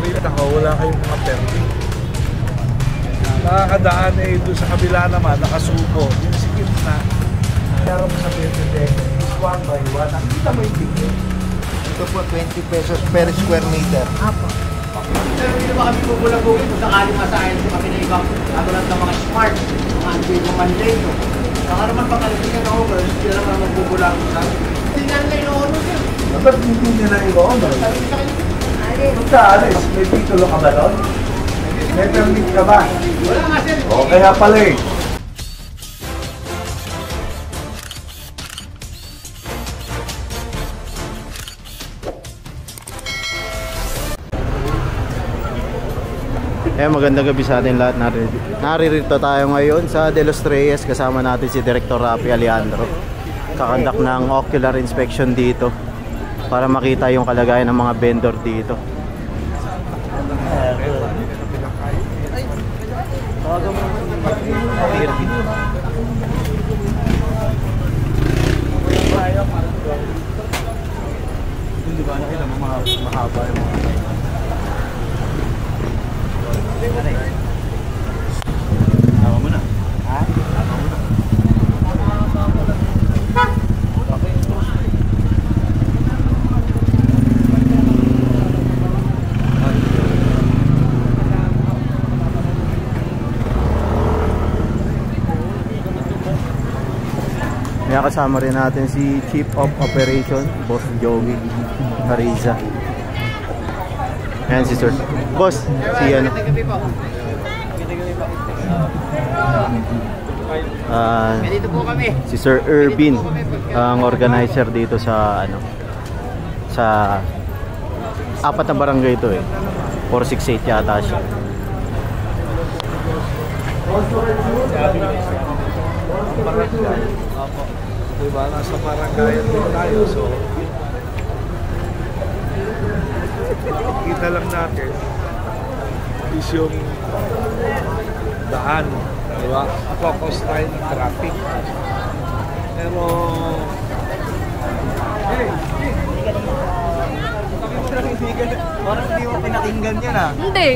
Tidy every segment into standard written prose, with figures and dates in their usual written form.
kabila, wala kayong mga permit. Nakakadaan eh, doon sa kabila naman, nakasuko. Yung sikip na, meron mo sa PPT, is 1 by 1. Nakita mo yung ticket. Ito po, 20 pesos per square meter. Apo. Pero hindi naman kami bubulabugin kung sakaling masahin sa kami na ibang katulad ng mga smart, mga anti-mandato. Baka naman pagkalitin na over, hindi naman magbubulabog sa akin. Hindi nga nila ino-honor yan. Ba't hindi nyo na i-honor? Kung sa alis, may titulo ka ba doon? May permit ka ba? Wala nga sir. O kaya pala eh. Magandang gabi sa atin lahat. Naririto tayo ngayon sa De Los Reyes. Kasama natin si Director Rafi Alejandro. Kakandak ng ocular inspection dito para makita yung kalagayan ng mga vendor dito. Hindi ba nakita mo mahaba yung mga tama mo na. Ha? Tama mo na. May kasama rin natin si Chief of Operation, Boss Joey Mariza. Ayan si Sir. Boss, si ano? Dito po kami. Si Sir Irvin, ang organizer dito sa ano, sa apat na barangay ito eh. 468 yata siya. Diba, nasa barangay din tayo, so kita lang natin is yung daan, diba? Focus tayo ng traffic. Pero parang hindi mo pinakinggan yan ah. Hindi.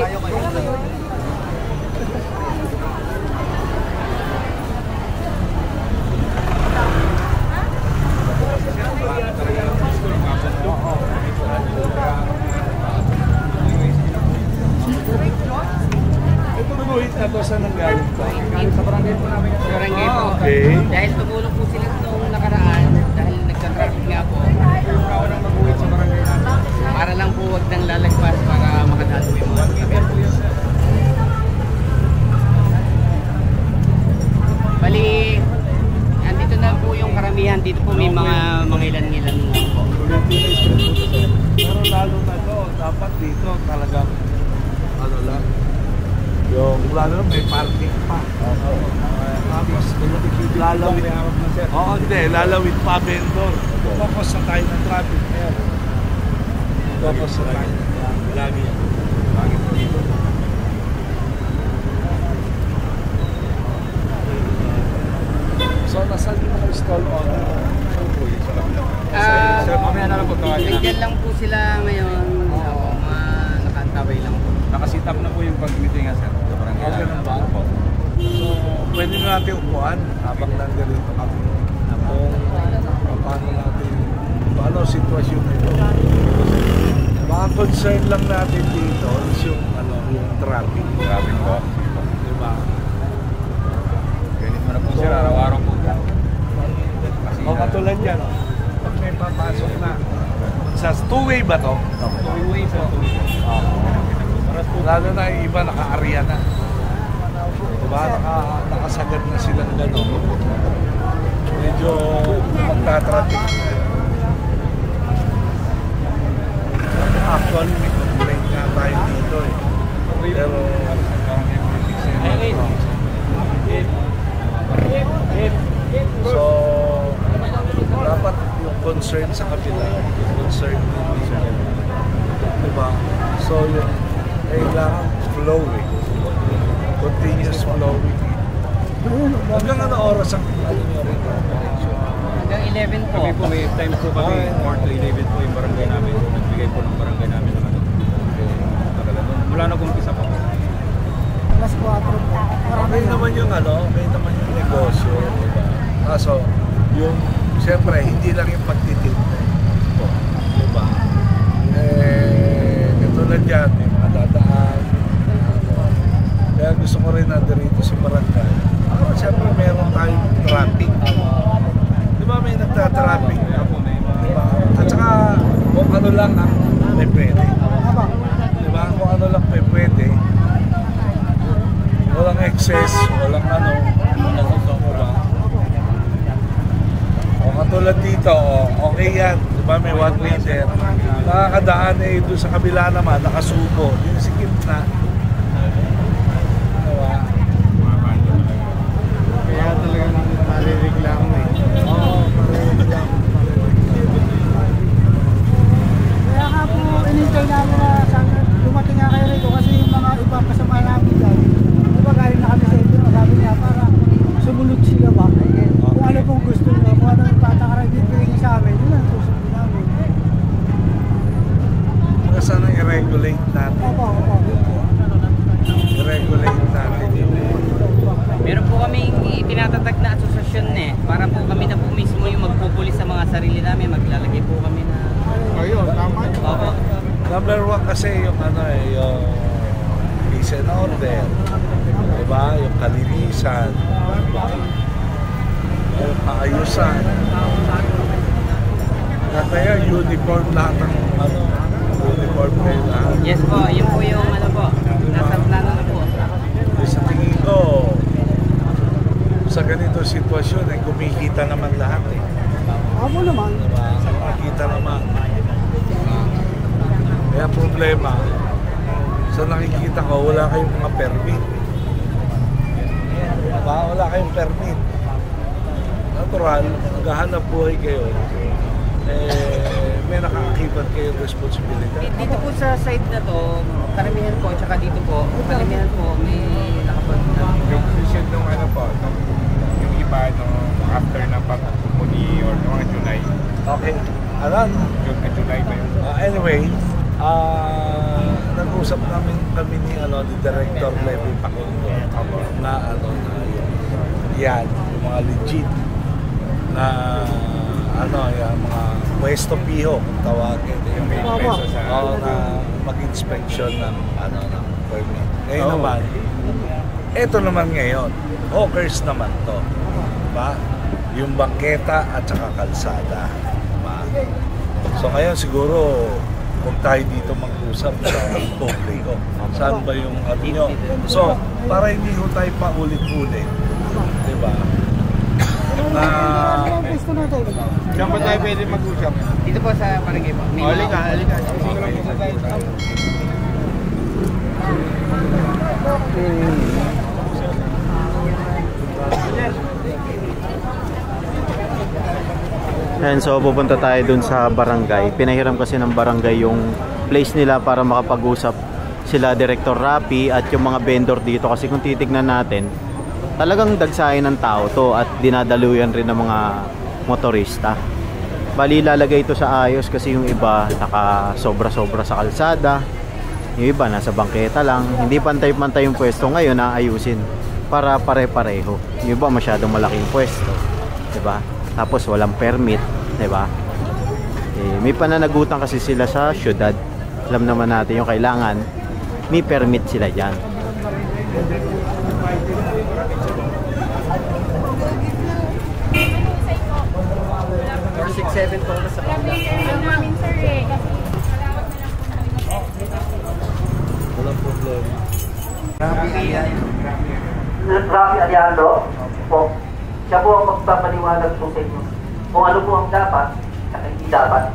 Ito na to, saan ang galing pa? Sa barangay po namin. Sa barangay po. Okay. Dahil tumulong po sila noong nakaraan, dahil nagka-traffic nga po. Ikaw nang mag-uwit sa barangay namin. Para lang po huwag nang lalagpas para makadalo yung mga kami. Bali, andito na po yung karamihan. Dito po may mga ilan-ilan lang po. Pero lalo na to, dapat dito talagang ano lang, yung lalo may parking pa. Tapos lalawin. Oo, hindi, lalawin pa vendor. Focus sa tayo ng traffic. Focus sa tayo. Lagi yan. Lagi po dito. So, nasaan yung mga stall owner? Sir, mamaya na lang po tawagin. Nandiyan lang po sila ngayon. Nakantaway lang po. Nakasitap na po yung pag-meeting nga sir. Okay lang ba? So, pwede na natin upuan habang nandito kami. Kung paano natin, paano sitwasyon ito. Mga concern lang natin dito is yung, yung traffic. Traffic po. Diba? Ganit mo na po sir, araw-araw po. O katulad yan, pag may papasok na. Sa two-way ba to? Two-way po. Lalo na yung iba naka-area na. Diba? Nakasagad na silang gano'n. Medyo magta-traffic. Actually, may complaint nga tayo dito eh. Pero so dapat yung concern sa kabila, concern dito. Diba? So yung kailangan flowing, continuous flowing. Hanggang ano oras ang nyo rito? Hanggang 11 po. Kami po may time po kami, 4 to 11 po yung barangay namin. Nagbigay po ng barangay namin ng ano. Mula nag-umpisa po. Alas 4 po. Okay naman yung okay naman yung negosyo, diba? Kaso, yung, siyempre, hindi lang yung pagtitinda. Diba? Katulad yan, may mga dadaan. Kaya gusto ko rin na dito sa barangay. Siyempre, meron tayong traffic. Diba may nagtatraffic? Diba? At saka, kung ano lang ang may pwede. Diba? Kung ano lang may pwede. Walang excess, walang diba? O katulad dito, okay yan, diba may 1 meter. Nakakadaan doon sa kabila naman, nakasubo, yung sa gitna. Diba? Kaya talaga nang marireklamo eh. Oo, Kaya nga po, inintay namin na sana dumating nga kayo rito kasi yung mga iba kasama namin dyan. Diba galing na kami sa inyo, sabi niya para sumunod sila ba? Kung ano pong gusto nila, kung ano yung patakaran dito sa amin, yun ang susundin namin. mga sana i-regulate natin. Opo. I-regulate natin yun. Meron po kaming itinatatag na asosasyon para po kami na po mismo yung magpupulis sa mga sarili namin, maglalagay po kami na... Ayun, tama. Opo. Number 1 kasi yung yung peace and order. Diba? Yung kalinisan. Diba? Yung kaayusan. Kaya uniform lahat ng uniform kayo lahat. Yes po, yun po yung po, nasa plano na po. Sa tingin ko, sa ganito sitwasyon, kumikita naman lahat eh. Ako naman. Diba? Kumikita naman. Kaya problema, sa nakikita ko, wala kayong mga permit. Diba? Wala kayong permit. Natural, naghahanap buhay kayo. May nakakakibat kayong responsibility. Dito po sa side na to, karamihan po, tsaka dito po, karamihan po may nakapag... Yung decision nung yung iba after ng pag-muni or mga July. Okay. Alam. July ba yun? Anyway, nag-usap namin kami ni Director Levy Pacundo na yan, yung mga legit na yung mga pwesto piho kung tawagin Yung may peso sa... na mag-inspection ng ng permit. Ngayon naman, eto naman ngayon, hawkers naman to. Diba? Yung bangketa at saka kalsada. Diba? So ngayon siguro huwag tayo dito mag-usap sa publiko. Saan ba yung nyo? So, para hindi ho tayo paulit-ulit. Diba? Gusto natin. Saan ba tayo pwede mag-usap? Dito po sa barangay po. May Halika. And so pupunta tayo dun sa barangay. Pinahiram kasi ng barangay yung place nila para makapag-usap sila Director Rapi at yung mga vendor dito. Kasi kung titignan natin, talagang dagsayan ng tao to at dinadaluyan rin ng mga motorista. Bali lalagay ito sa ayos kasi yung iba naka sobra-sobra sa kalsada. Yung iba nasa bangketa lang. Hindi pantay-pantay yung pwesto ngayon na ayusin para pare-pareho. Yung iba masyadong malaking pwesto, 'di ba? Tapos walang permit, 'di ba? May pananagutan kasi sila sa syudad. Alam naman natin yung kailangan may permit sila diyan. 6-7 po sa namin sir eh. Walang problema. Rapi Aliando po, siya po ang magpapaliwanag po sa inyo kung ano po ang dapat at hindi dapat.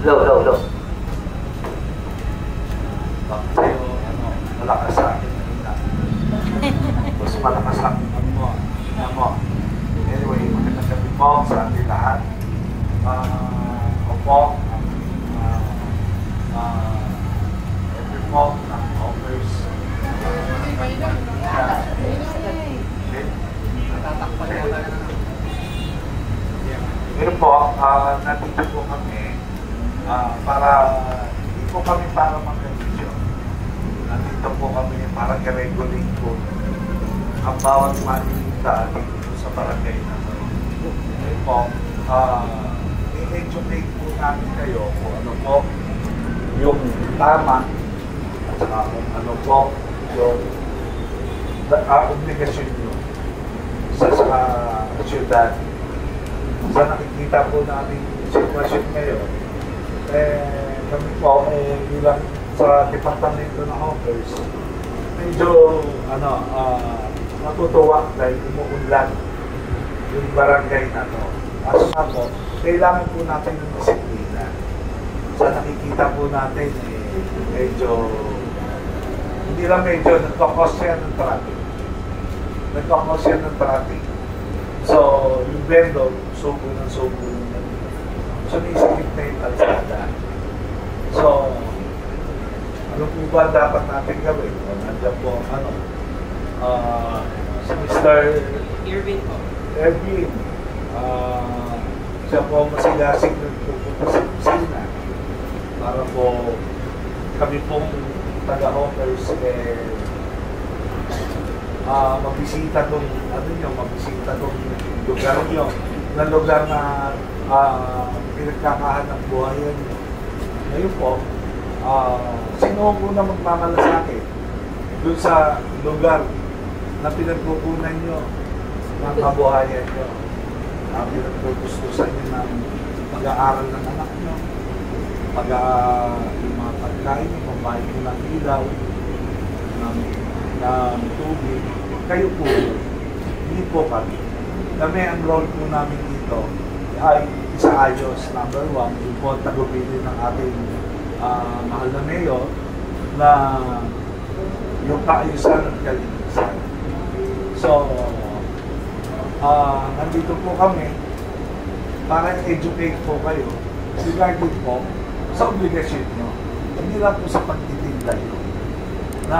Low. Bakit sa'yo, malakas sa akin. Mas malakas sa akin mo. kami para mag-review. Nandito po kami para i-regulate po ang bawat maninita dito sa barangay na ito. Ngayon po, i-educate po namin kayo kung ano po yung tama at saka kung ano po yung obligasyon nyo sa syudad. Sa nakikita po namin sitwasyon ngayon, kami po bilang sa departamento ng hawkers, medyo matutuwa dahil umuunlad yung barangay na to. Kaso nga po, kailangan po natin ng disiplina. Sa nakikita po natin, medyo, hindi lang medyo, nagkakos yan ng traffic. Nagkakos yan ng traffic. So, yung vendor, subo ng subo. Sumisikip na yung kalsada. So, ano po ba dapat natin gawin? Nandiyan po, si Mr. Irvin po. Irvin, siya po masigasig nagpupunta sa kusina para po kami pong taga-hawkers mabisita tong mabisita tong lugar nyo na lugar na pinagkakahanap buhayan nyo. Ngayon po, sino ang una magmamalasakit doon sa lugar na pinagkukunan nyo ng kabuhayan nyo, na pinagpupustusan nyo ng pag-aaral ng anak nyo, yung mga pagkain nyo, pambayad nyo ng ilaw, ng tubig, kayo po, hindi po kami. Kami ang role po namin dito ay isaayos, number one, yung po tagubili ng ating mahal na mayor na yung kaayusan at kalinisan. So, nandito po kami para educate po kayo regarding po sa obligasyon nyo. Hindi lang po sa pagtitinda nyo na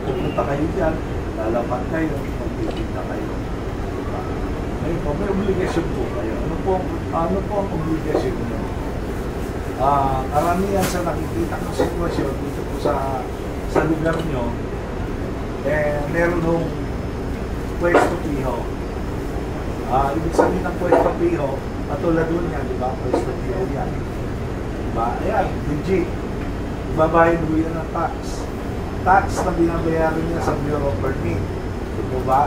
pupunta kayo dyan, lalapat kayo, magtitinda kayo. Ngayon po, may obligasyon po kayo. Ano po ang obligasyon nyo? Karamihan sa nakikita kong sitwasyon dito po sa lugar nyo, meron hong pwesto piho. Ibig sabihin ng pwesto piho, katulad doon yan, di ba? Pwesto piho yan. Diba? Ayan, legit. Ibabayad mo yan ng tax. Tax na binabayaran niya sa Bureau of Permit. Diba ba?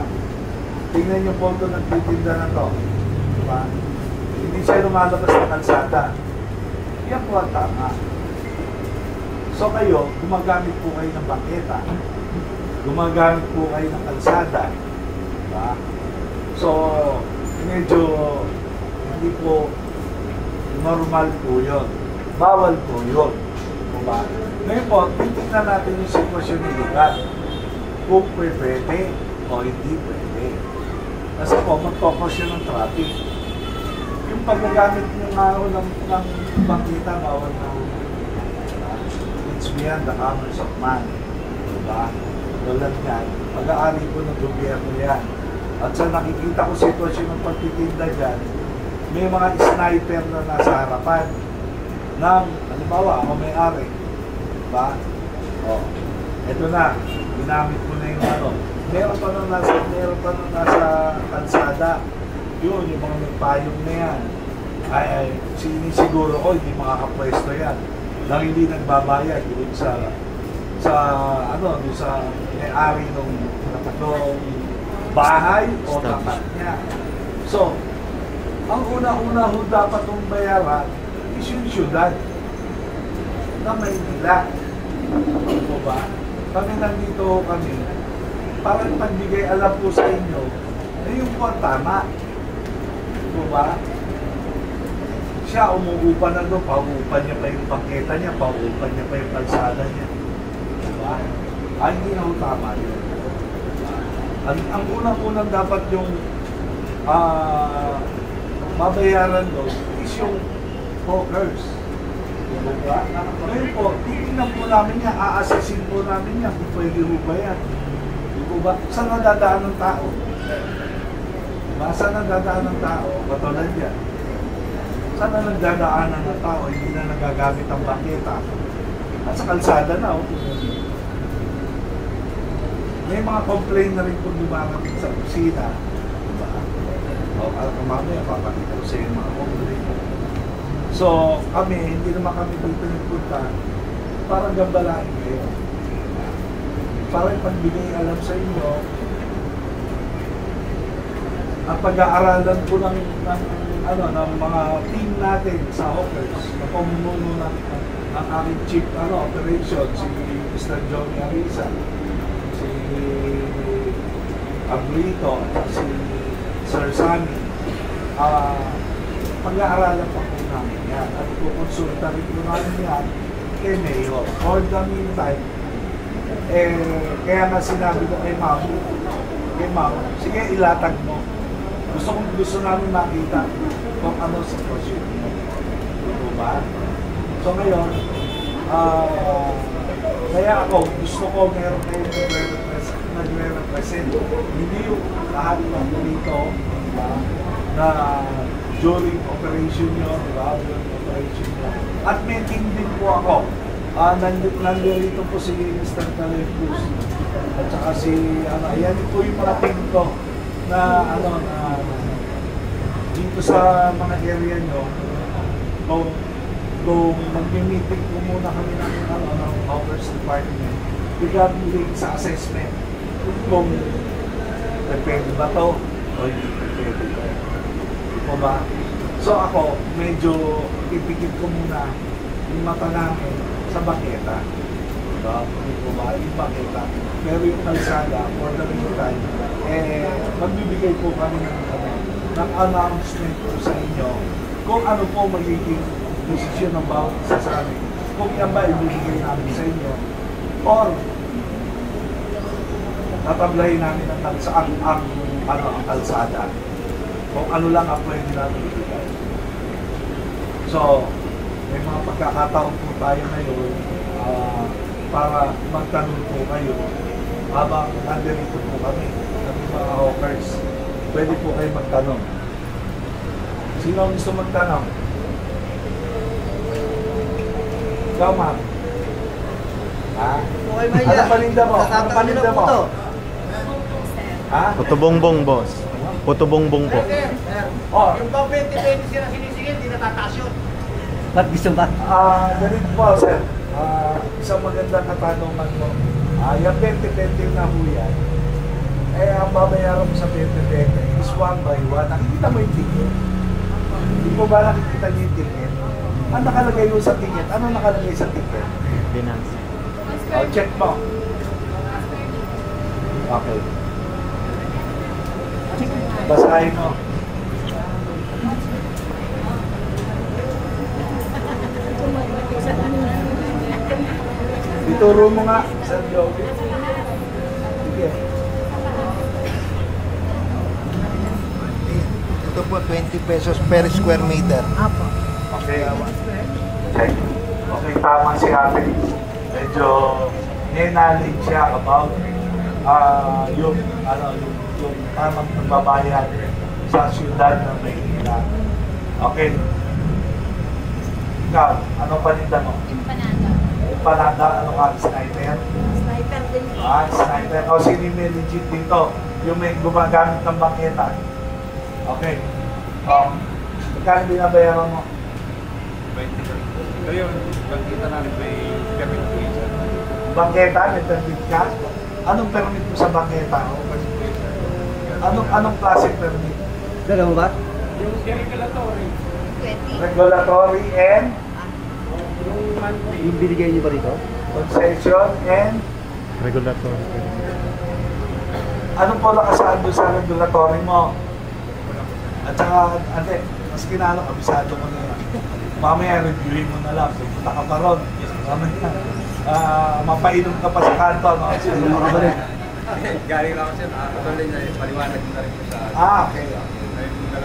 Tingnan yung punto ng titinda na to. Diba? Hindi siya lumalabas ng kalsada. Yan po ang tama. So kayo, gumagamit po kayo ng bangketa. Gumagamit po kayo ng kalsada. Diba? So, medyo hindi po normal po yun. Bawal po yun. Diba? Ngayon po, titignan natin yung sitwasyon ng lugar. Kung pwede o hindi pwede. Kasi po, mag-focus yun ng traffic. Yung paggagamit nyo nga ng bangkita, bawal na it's beyond the commerce of man. Diba? Tulad yan, pag-aari po ng gobyerno yan. At sa nakikita ko sitwasyon ng pagtitinda dyan, may mga sniper na nasa harapan ng, halimbawa, ako may-ari. Diba? O, eto na, ginamit ko na yung meron pa nung nasa kalsada. Yun, yung mga may payong na yan. Ay, sinisiguro ko, hindi makakapwesto yan. Nang hindi nagbabayad doon sa may-ari nung bahay o tapat niya. So, ang una-una ho dapat itong bayaran is yung syudad na Maynila. Ano ba? Kami nandito kami para pagbigay alam po sa inyo na yung po tama. Ano ba? Siya umuupa na doon, pauupan niya pa yung bangketa niya, pauupan niya pa yung kalsada niya. Diba? Ay, hindi na tama yun. Ang unang-unang dapat yung mabayaran doon is yung hawkers. Diba? Ngayon po, titignan po namin yan, a-assessin po namin yan kung pwede ho ba yan. Diba? Saan nadadaan ng tao? Diba? Saan nadadaan ng tao? Katulad yan. Saan na nagdadaanan ng tao, hindi na nagagamit ang bangketa. Nasa kalsada na, oh. May mga complaint na rin kung lumarating sa kusina. Diba? O, mamaya, papakita ko sa iyo mga complaint. So, kami, hindi naman kami dito nagpunta para gambalain kayo. Para ipagbigay alam sa inyo ang pag-aaralan po ng mga team natin sa Hawkers na pamumuno ng aking chief operation, si Mr. Johnny Arisa, si Abrito, si Sir Sammy. Pag-aaralan pa po namin yan at kukonsulta rin po namin yan kay Mayor. For the meantime, kaya nga sinabi ko kay Ma'am, sige ilatag mo. Gusto namin makita kung ano sitwasyon niyo. Diba ba? So ngayon, kaya ako, gusto ko meron kayo nagre-represent. Hindi yung lahat ng dito, diba? Na during operation nyo, diba? During operation nyo. At may team din po ako. Nandito po si Mr. Caleb Cruz. At saka si, ayan po yung mga team ko na, dito sa mga area nyo, kung mag-meeting po muna kami ng Hawkers Department regarding sa assessment kung pwede ba to o hindi pwede to. Diba ba? So ako, medyo ipikit ko muna yung mata namin sa baketa. Diba? Diba ba? Yung baketa. Pero yung kalsada, for the meantime, magbibigay po kami ng announcement po sa inyo kung ano po magiging posisyon ng bawat isa sa amin. Kung yan ba ibibigay namin sa inyo or tatablahin namin ang kalsada. Kung ano lang ang pwede namin ibigay. So, may mga pagkakataon po tayo ngayon para magtanong po kayo habang nandito po kami mga hawkers. Pwede po kayo magtanong. Sino ang gusto magtanong? Ikaw, ma'am. Ha? Ano paninda mo? Ano paninda mo? Ha? Puto bongbong, boss. Puto bongbong po. Oh. Yung bang 20-20 sila sinisingil, hindi natataas yun. Ba't gusto ba? Ganito po, sir. Isang magandang katanungan mo. Yung 20-20 na ho yan. Ang babayaran mo sa 20-20 is 1 by 1. Nakikita mo yung ticket? Hindi mo ba nakikita niyo yung ticket? Ano nakalagay mo sa ticket? Ano nakalagay sa ticket? Finance. Check mo. Okay. Basahin mo. Ituro mo nga, Sir Joey. Sige. Ito po, 20 pesos per square meter. Okay. Check. Okay, tama si ate. Medyo may knowledge siya about yung tamang pagbabayad sa siyudad ng Maynila. Okay. Ikaw, ano paninda mo? Empanada. Empanada, ano ka? Sniper? Sniper din po. Sniper. O, sino yung may legit dito? Yung may gumagamit ng bangketa. Okay. Magkano binabayaran mo? 20. So yun, pagkita namin may permit po yun. Bangketa, may permit ka? Anong permit mo sa bangketa? Anong klase permit? Dalawa ba? Yung regulatory. 20. Regulatory and Yung binigay niyo ba dito? concession and Regulatory. anong po nakasaan doon sa regulatory mo? At saka, ate, mas kinalo, kabisado mo na yan. Mamaya, reviewin mo na lang. Punta ka pa ron. Mamaya, mapainom ka pa sa kanto, no? Galing lang siya, nakakatuloy na paliwanag na rin po sa Okay.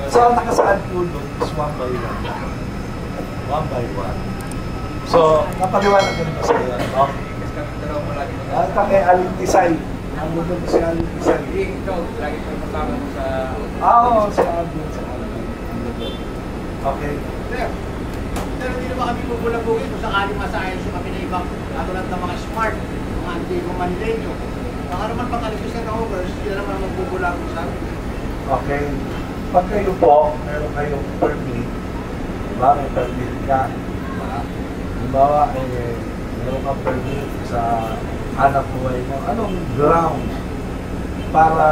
So, ang nakasaan po doon is 1 by 1. 1 by 1. So, napaliwanag ka naman sa iyo. Okay. Kasi kami dalawa palagi At kami, Alintisay. Ang doon si Alintisay. ikaw, lagi ko kasama mo sa... Oo, sa Alintisay. Okay. Sir, hindi na ba kami bubulabugin kung sakaling masayang siya kami na ibang Manleño. Baka naman pag-alis sa overs, sila naman magbubulang sa Okay. Pag kayo po, meron kayong permit, diba? May permit ka. Diba? Halimbawa, meron kang permit sa hanap buhay mo. Anong ground para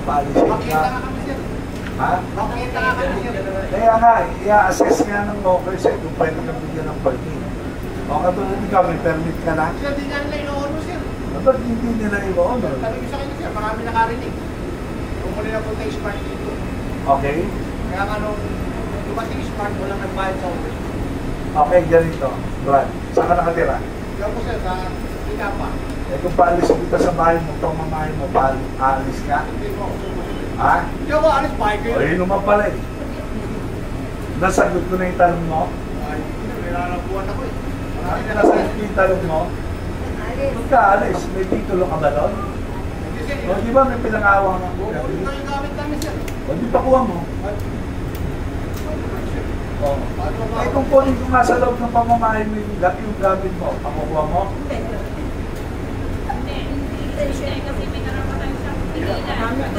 paalisin Makita ka? nga kami sir. Ha? Makita nga kami sir. Kaya nga, i-assess nga ng office kung pwede kang bigyan ng permit. O katulad ikaw, may permit ka na? Sir, di nga nila ino-ono sir. Ba't hindi nila i-honor? Sabi ko sa kanya sir, marami nakarinig. Kung muli na punta yung smart dito. Okay? Kaya nga nung dumating yung smart, walang nagbayad sa overs. Okay, ganito. Brad, saan ka nakatira? Kaya po sir, sa Tinapa. Eh kung paalis kita sa bahay mo, pamamahay mo, aalis ka? Hindi po ako sumusunod. Ha? Hindi ako alis, bahay ko O yun naman pala eh. Nasagot ko na yung tanong mo? Ay, may lalabuan ako eh. Marami na Nasagot ko yung tanong mo? Alis. Kung ka alis, may titulo ka ba doon? Hindi sir, O di ba may pinangawang ng bubulit na yung gamit namin sir. O di pa kuha mo? O. Paano ba? Eh kung kunin ko nga sa loob ng pamamahay mo yung gamit mo, pakukuha mo?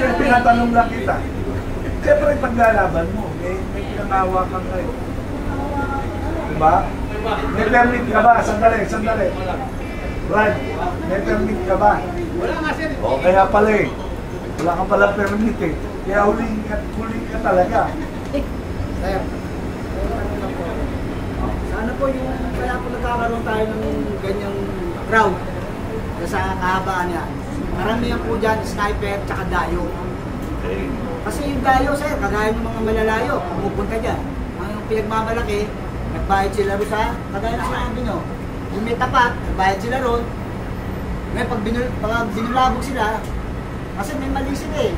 Kaya tinatanong lang kita. Siyempre paglalaban mo, may pinangawa kang kayo. Diba? May permit ka ba? Sandali. Brad, may permit ka ba? Wala nga sir. O kaya pala eh. Wala ka pala permit eh. Kaya huling ka talaga. Sir, sana po yung kaya po nagkakaroon tayo ng ganyang crowd sa kahabaan niya. Karamihan po dyan, sniper tsaka dayo. Kasi yung dayo sir, kagaya ng mga malalayo, pumupunta dyan. Ang pinagmamalaki, nagbayad sila ron sa, kagaya na sinabi nyo, yung may tapat, nagbayad sila ron. Ngayon pag binulabog sila, kasi may mali sila eh.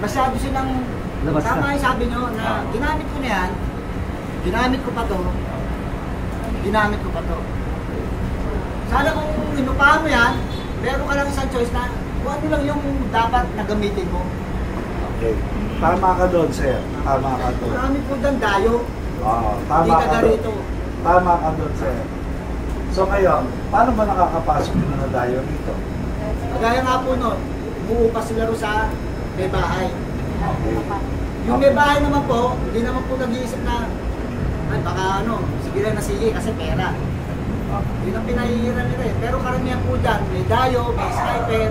Masyado silang, tama yung sabi nyo na ginamit ko na yan, ginamit ko pa to. Sana kung inupahan mo yan, meron ka lang isang choice na kung ano lang yung dapat na gamitin mo. Okay. Tama ka doon, sir. Tama ka doon. Marami po dyan dayo. Oo, tama Hindi ka taga doon. rito. Tama ka doon, sir. So ngayon, paano ba nakakapasok yung mga dayo rito? Kagaya nga po nun, umuupa sila ro sa may bahay. Okay. Yung may bahay naman po, hindi naman po nag-iisip na ay baka sige lang na sige kasi pera. Yun ang pinahihiran nila eh. Pero karamihan po dyan, may dayo, may sniper.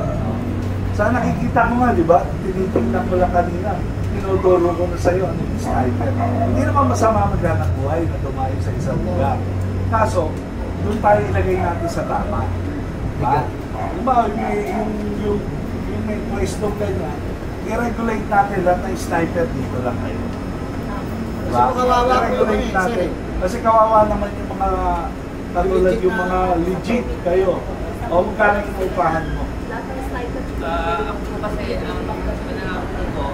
Saan nakikita mo nga, di ba? Tinitingnan ko lang kanina. Tinuturo ko na sa'yo, ano yung sniper. Hindi naman masama maghanap buhay na tumayo sa isang lugar. Kaso, doon tayo ilagay natin sa tama. Diba? Diba, yung may pwesto ganyan, i-regulate natin lahat ng sniper dito lang kayo. Diba? Kasi kawawa po I-regulate yun eh, natin. sir. Kasi kawawa naman yung mga katulad yung mga legit kayo. O magkano yung upahan mo? Lahat ng sniper. Ako po kasi, ang pinangako ko,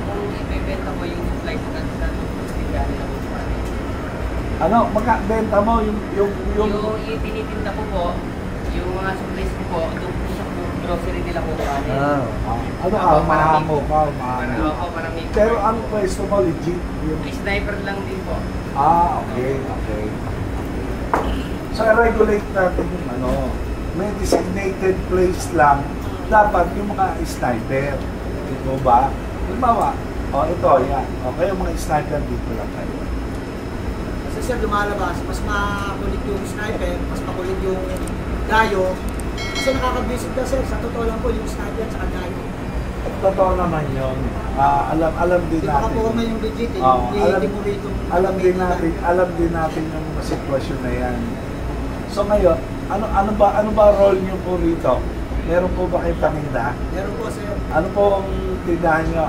kung ibebenta ko yung supply sa kanila, bigyan nila po sa akin. Ano, magkabenta mo yung Yung tinitinda ko po, yung mga supplies ko po, doon po sa grocery nila po kanin. ano ka, mahamo ka, mahamo. Ako, parang may... Pero ang pwesto mo legit yung... Ay, sniper lang din po. Okay. So, regulate natin yung may designated place lang, dapat yung mga sniper. Ito ba? Halimbawa, ito, yan. Okay, yung mga sniper dito lang kayo. Kasi sir, lumalabas, mas makulit yung sniper, mas makulit yung dayo. Kasi nakaka-visit na sir, sa totoo lang po yung sniper at saka dayo. At totoo naman yun. Alam din Di ba natin. po kami yung legit eh, Oo, hindi mo rito. alam din natin yung mga sitwasyon na yan. So ngayon, ano ba role niyo po rito? Meron po ba kayong paninda? Meron po sir, Ano po ang tindahan niyo?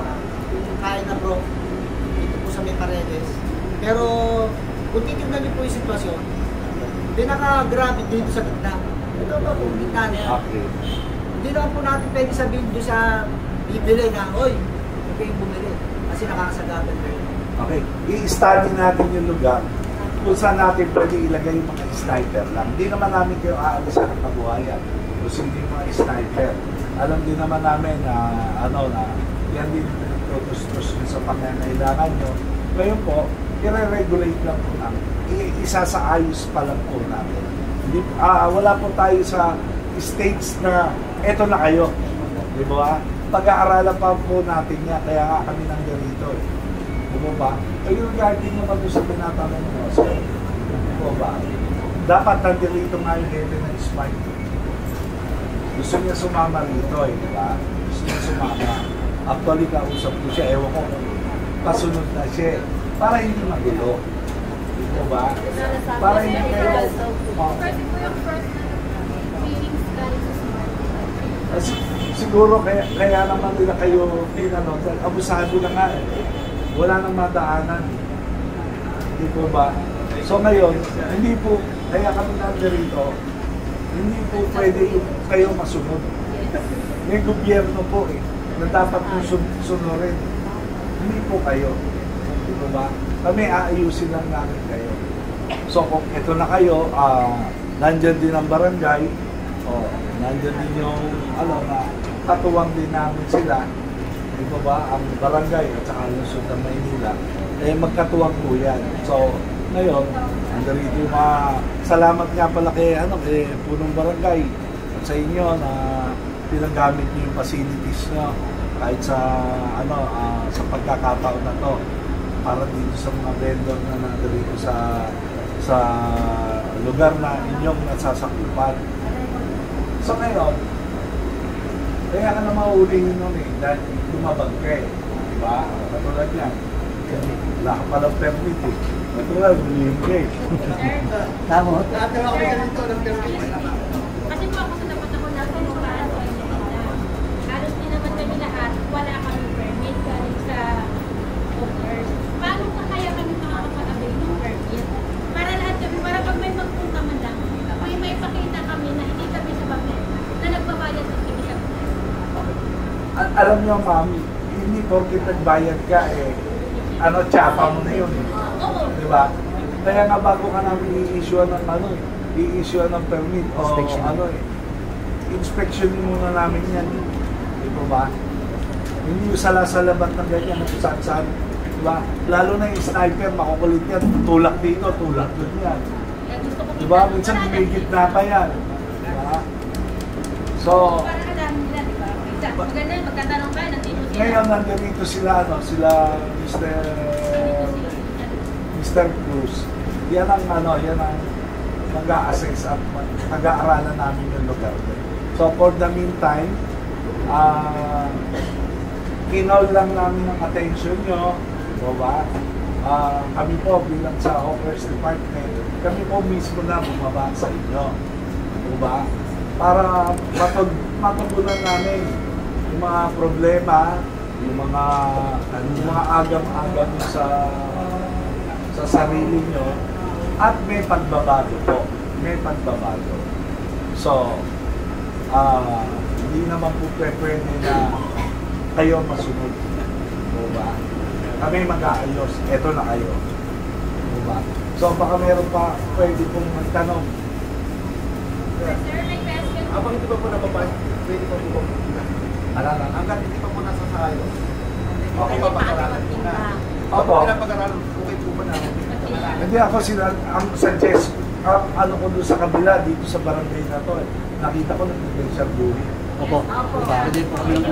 yung kain na bro, dito po sa may Paredes. Pero kung titignan niyo po yung sitwasyon, pinaka-grabe dito sa gitna. Ito ba po, gitna niya. Okay. Hindi naman po natin pwede sabihin doon sa bibili na, oy, huwag kayong bumili. Kasi nakakasagapan kayo. Okay. I-study natin yung lugar kung saan natin pwede ilagay yung mga sniper lang. Hindi naman namin kayo aalisan ng kabuhayan. Kung sino yung mga sniper. Alam din naman namin na yan din yung nagtutustos sa pangangailangan nyo. Ngayon po, i-regulate lang po namin. Isa sa ayos pa lang po namin. Wala po tayo sa stage na eto na kayo. Di ba? Pag-aaralan pa po natin niya, kaya nga kami nandito eh. Di ba? Ay, regarding naman doon sa tinatanong mo, so, di ba? Dapat nandito nga yung heaven and spine. Gusto niya sumama rito eh, di ba? Gusto niya sumama. Actually, kausap ko siya, ewan ko kung kasunod na siya para hindi magulo. Di ba? Para hindi kayo... Kasi po yung first meetings galing sa smart. Siguro kaya naman nila kayo pinano, abusado na nga eh. Wala nang madaanan. Hindi po ba? So ngayon, hindi po, kaya kami nandito, hindi po pwede kayo masunod. May gobyerno po eh, na dapat po sunurin. Hindi po kayo. Hindi po ba? Kami aayusin lang namin kayo. So kung ito na kayo, nandyan din ang barangay, nandyan din yung, na katuwang din namin sila, di ba ang barangay at saka Lungsod ng Maynila, magkatuwang po yan. So, ngayon, nandito yung salamat nga pala kay punong barangay at sa inyo na pinagamit niyo yung facilities nyo kahit sa, sa pagkakataon na to para dito sa mga vendor na nandito sa lugar na inyong nasasakupan. So ngayon, kaya ka na mauulihin nun eh, dahil lumabag ka eh. Diba? Katulad yan. Wala ka palang permit eh. Katulad, ulihin ka eh. Tama. Kasi po ako sa dapat ako nasa lukaan ko ay halos din naman kami lahat, wala kami permit galing sa owners. Paano ka kaya kami makakapag-avail ng permit? Para lahat kami, para pag may magpunta man lang, may pakita kami na hindi kami sa papel na nagbabayad ng kami sa papel. Alam niyo, ma'am, hindi porkit nagbayad ka eh, tsapa mo na yun eh. Oo. Diba? Kaya nga bago ka namin i-issue ng i-issue ng permit o inspection muna namin yan. Di ba? Hindi yung salasalabat ng ganyan kung saan-saan. Diba? Lalo na yung sniper, makukulit yan. Tulak dito, tulak doon yan. Diba? Minsan humigit na pa yan. Diba? So, Para kadami nila, di ba? Maganda yun, magtatanong ka, nandito sila. ngayon nandito sila, sila Mr. Cruz. Yan ang nag-a-assess at nag-aaralan namin yung lugar. So for the meantime, kinol lang namin ang attention nyo, diba? Kami po bilang sa Hawkers Department, kami po mismo na bumaba sa inyo, diba? Para matugunan namin yung mga problema, yung mga agam-agam sa sarili nyo, at may pagbabago po. May pagbabago. So, hindi naman po pwede na kayo masunod. Diba? Kami mag-aayos. Eto na kayo. Diba? So, baka meron pa pwede pong magtanong. Sir, may question. Habang hindi pa po nababay, pwede pa po pumunta. Hanggang hindi pa po nasa sayo. Okay pa pag-aralan po na. Opo. Pinapag-aralan, okay po ba na? Hindi ako ang suggest, ko doon sa kabila, dito sa barangay na to, nakita ko nag-potential buhay. Opo. Pwede po yung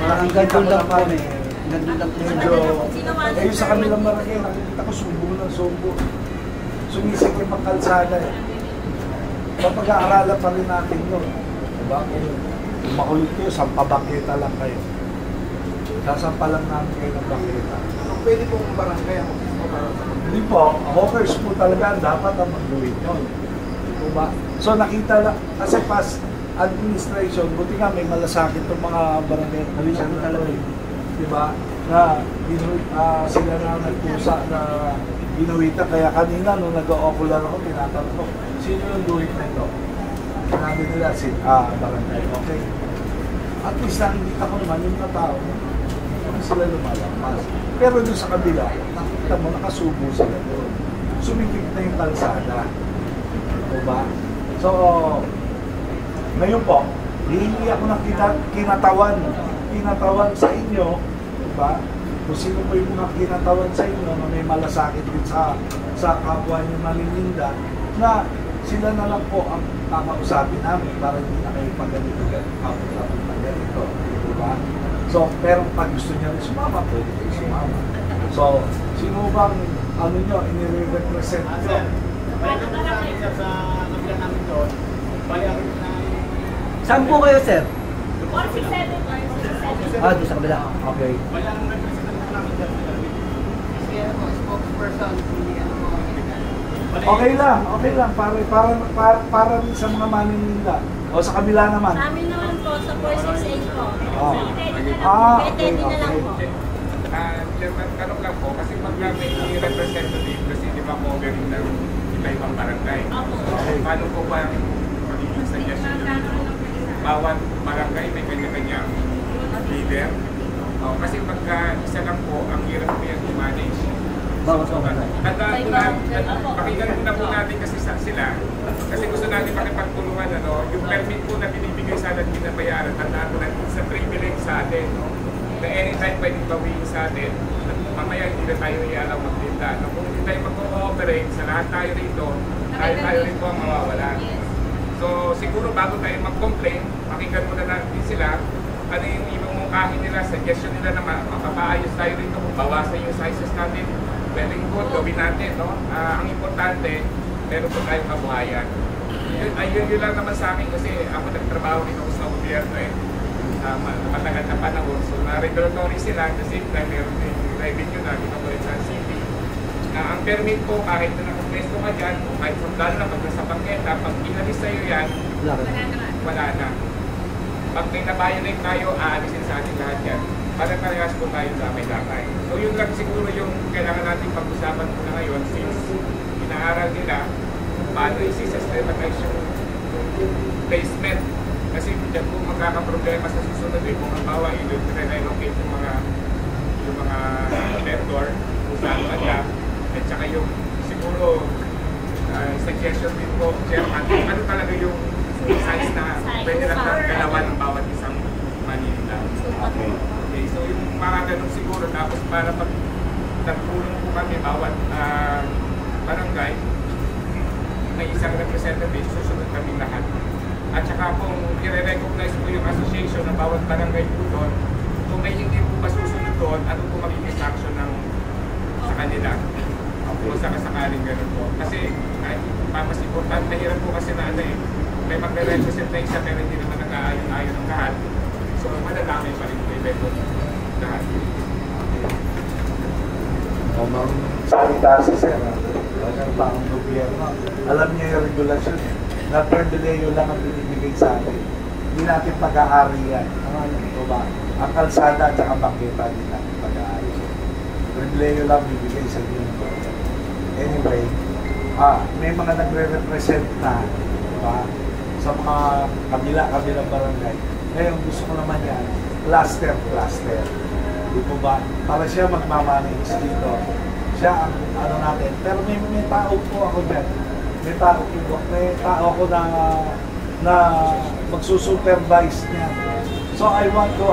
parang ganito lang po eh. Medyo, yung sa kanilang barangay, nakikita ko sumbo ng sumbo. Sumisikip ang kalsada eh. Papag-aaralan pa rin natin yun. Diba? Kung makulit kayo, sampabakita lang kayo. Sasampa lang namin kayo ng bakita. Pwede pong barangay ang Hindi po, hawkers po talaga dapat ang mag-do it yun. Diba? So nakita lang, kasi past administration, buti nga may malasakit itong mga barangay. Nawisan na talaga yun. Diba? Na sila na nagpusa na ginawitan. Kaya kanina nung nag-o-ocular ako, tinatanong ko, sino yung do it na ito? Sinabi nila, barangay. Okay. At least nakikita ko naman yung mga tao, hindi sila lumalampas. Pero doon sa kabila, nakita mo, nakasubo sila doon. Sumikip na yung kalsada. Diba? So, ngayon po, hihingi ako ng kinatawan sa inyo, diba? Kung sino po yung mga kinatawan sa inyo na may malasakit din sa kapwa nyo nalilinda, na sila na lang po ang kakausapin namin para hindi na kayo pag-ganito-ganito na ganito, diba? So, pero pag gusto niya rin sumama, pwede kayo sumama. So, sino bang ano nyo, inire-represent nyo? Saan po kayo, sir? 167. Ah, doon sa kabila. Okay. Okay lang. Para rin sa mga maninila. O sa kabila naman. Sa amin naman po, sa 468 po. Okay. Pwede na lang po. Chairman, tanong lang po, kasi pag may representative, kasi di ba covering ng iba-ibang barangay. Okay. Paano po ba ang magiging suggestion nyo dito? Bawat barangay may kanya-kanyang leader. Kasi pagka isa lang po, ang hirap po yan i-manage. Pakinggan muna po natin kasi sila. Kasi gusto natin makipagtulungan, yung permit po na binibigay sa atin binabayaran, tandaan po natin sa privilege sa atin. Na anytime pwedeng bawiin sa atin, at mamaya hindi na tayo iaalaw magtinda. Kung hindi tayo mag-cooperate sa lahat tayo rito, tayo rin po ang mawawala. So siguro bago tayo mag-complain, pakinggan muna natin sila, ano yung imumungkahin nila, suggestion nila na mapapaayos tayo rito, kung bawasan yung sizes natin, pwedeng good, gawin natin. Ang importante, meron po tayong kabuhayan. Yun lang naman sa akin kasi ako nagtrabaho rin ako sa gobyerno matagal na panahon. So na-regulatory sila at the same time meron din revenue na ginagawa sa city. Ang permit po kahit na nakapresto ka dyan, kahit lalo na pag nasa bangketa, pag inalis sa'yo yan, wala na. Pag may na-violate tayo, aalisin sa atin lahat yan. Parehas po tayo sa may lakay. So yun lang siguro yung kailangan natin pag-usapan muna ngayon since inaaral nila paano i-systematize yung placement. Kasi dyan po magkakaproblema sa susunod kung halimbawa i-relocate yung mga vendor kung saan kanya at saka yung siguro suggestion din po, Chairman, ano talaga yung size na pwede lang galawan ng bawat isang Manila. Okay, so yung mga ganun siguro tapos para pag nagtulong po kami bawat barangay may isang representative, susunod kami lahat. At saka kung i-recognize po yung association ng bawat barangay po doon, kung may hindi po ba susunod doon, ano po magiging action sa kanila? Kung sakasakaling gano'n po. Kasi mas importante, mahirap po kasi na may magre-represent na isa pero hindi naman nag-aayon-ayon ng lahat. So madalami pa rin po i-record lahat. Salita si Sir, ang taong gobyerno. Alam niya yung regulasyon na per deleo lang ang binibigay sa atin. Hindi natin pag-aari yan. Ano ito ba? Ang kalsada at saka bangketa hindi natin pag-aari. Per deleo lang bibigay sa inyo. Anyway, may mga nagre-represent na, diba? Sa mga kabilang barangay. Ngayon gusto ko naman yan, cluster. Di po ba? Para siya magmamanage dito. Siya ang ano natin. Pero may tao po ako dyan. May tao ako na magsusupervise niya. So I want to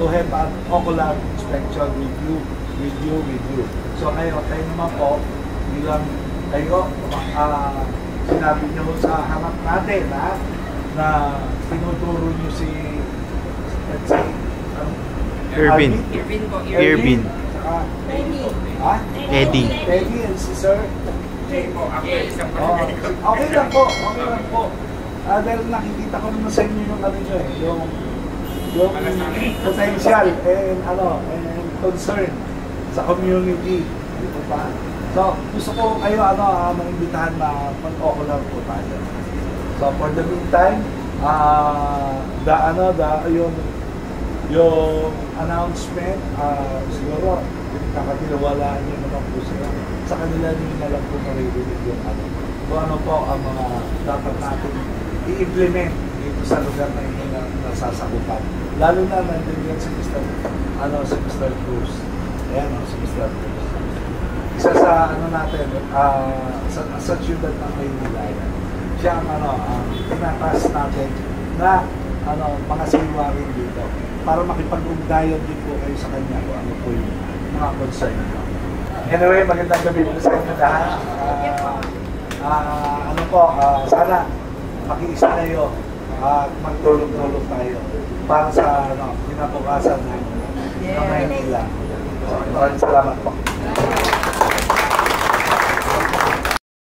have an ocular inspection with you. So kayo naman po bilang kayo sinabi niyo sa harap natin na tinuturo niyo si let's say Irvin. Eddie and si Sir okay lang po. Dahil nakikita ko naman sa inyo yung yung potential and concern sa community. Dito pa. So, gusto ko kayo maimbitahan na mag-ocular po tayo. So, for the meantime, yung announcement, siguro, kakatilawalaan nyo naman po sila. Sa kanila nyo na lang po maririnig yung kung ano po ang mga dapat natin i-implement dito sa lugar na ito na nasasakupan. Lalo na nandun yan si Mr. Cruz. Ayan si Mr. Cruz. Isa sa natin, sa siyudad ng Maynila. Siya ang tinatas natin na mga siwarin dito para makipag-ugnayan din po kayo sa kanya kung ano po yung mga concern nyo. Anyway, magandang gabi po sa inyo lahat. ano po, sana mag-iisa kayo at magtulong-tulong tayo para sa kinabukasan ng Maynila. Maraming salamat po.